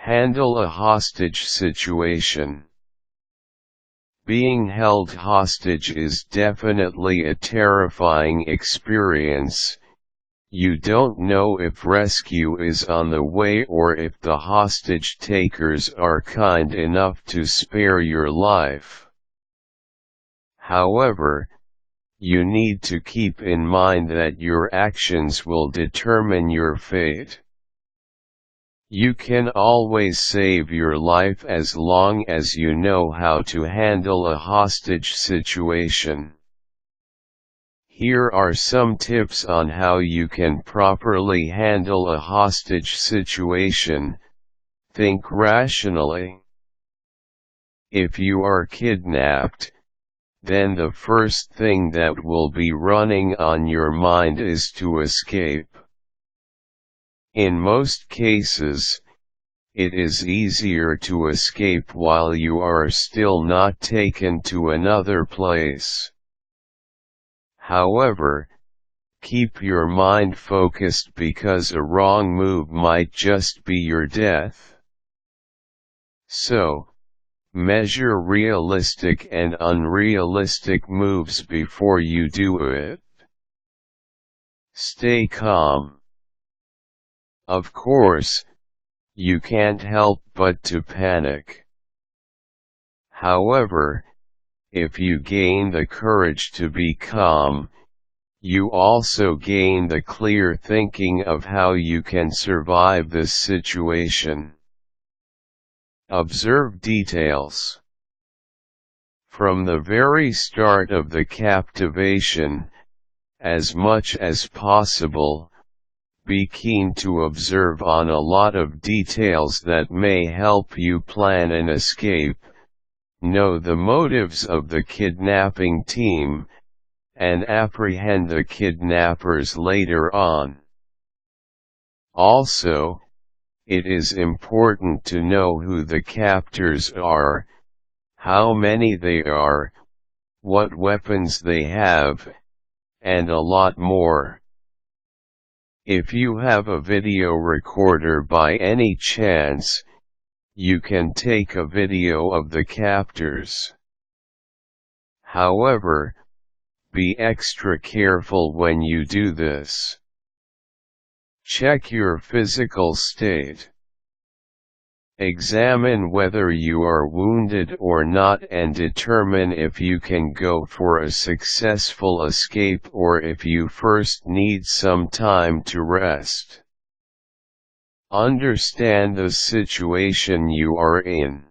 Handle a hostage situation. Being held hostage is definitely a terrifying experience. You don't know if rescue is on the way or if the hostage takers are kind enough to spare your life. However, you need to keep in mind that your actions will determine your fate. You can always save your life as long as you know how to handle a hostage situation. Here are some tips on how you can properly handle a hostage situation. Think rationally. If you are kidnapped, then the first thing that will be running on your mind is to escape. In most cases, it is easier to escape while you are still not taken to another place. However, keep your mind focused because a wrong move might just be your death. So, measure realistic and unrealistic moves before you do it. Stay calm. Of course, you can't help but to panic. However, if you gain the courage to be calm, you also gain the clear thinking of how you can survive this situation. Observe details. From the very start of the captivation, as much as possible, be keen to observe on a lot of details that may help you plan an escape. Know the motives of the kidnapping team, and apprehend the kidnappers later on. Also, it is important to know who the captors are, how many they are, what weapons they have, and a lot more. If you have a video recorder by any chance, you can take a video of the captors. However, be extra careful when you do this. Check your physical state. Examine whether you are wounded or not and determine if you can go for a successful escape or if you first need some time to rest. Understand the situation you are in.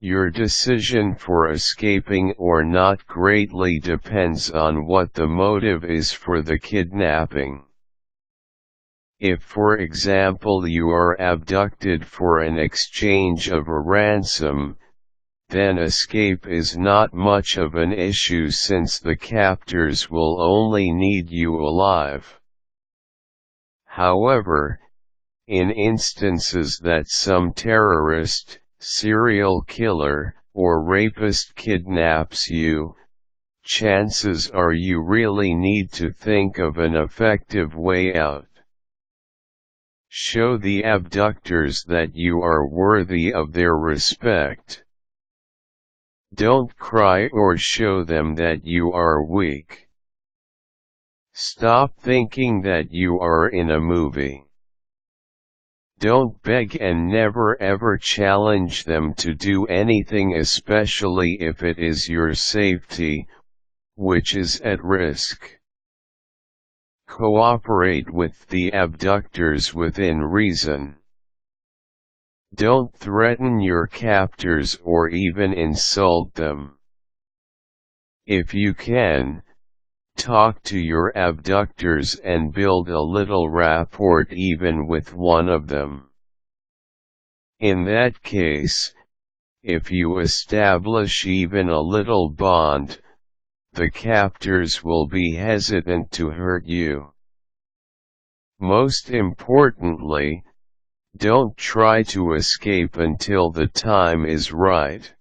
Your decision for escaping or not greatly depends on what the motive is for the kidnapping. If, for example, you are abducted for an exchange of a ransom, then escape is not much of an issue since the captors will only need you alive. However, in instances that some terrorist, serial killer, or rapist kidnaps you, chances are you really need to think of an effective way out. Show the abductors that you are worthy of their respect. Don't cry or show them that you are weak. Stop thinking that you are in a movie. Don't beg and never ever challenge them to do anything, especially if it is your safety, which is at risk. Cooperate with the abductors within reason. Don't threaten your captors or even insult them. If you can, talk to your abductors and build a little rapport even with one of them. In that case, if you establish even a little bond, the captors will be hesitant to hurt you. Most importantly, don't try to escape until the time is right.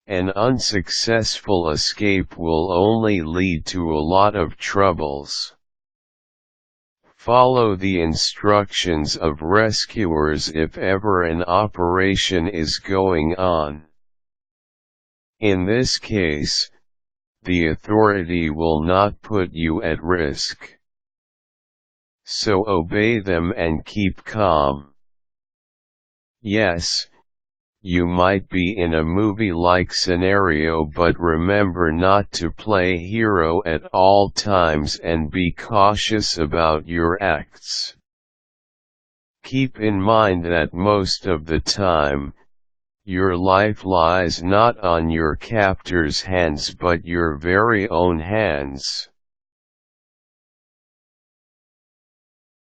An unsuccessful escape will only lead to a lot of troubles. Follow the instructions of rescuers if ever an operation is going on. In this case, the authority will not put you at risk. So obey them and keep calm. Yes, you might be in a movie-like scenario, but remember not to play hero at all times and be cautious about your acts. Keep in mind that most of the time, your life lies not on your captor's hands but your very own hands.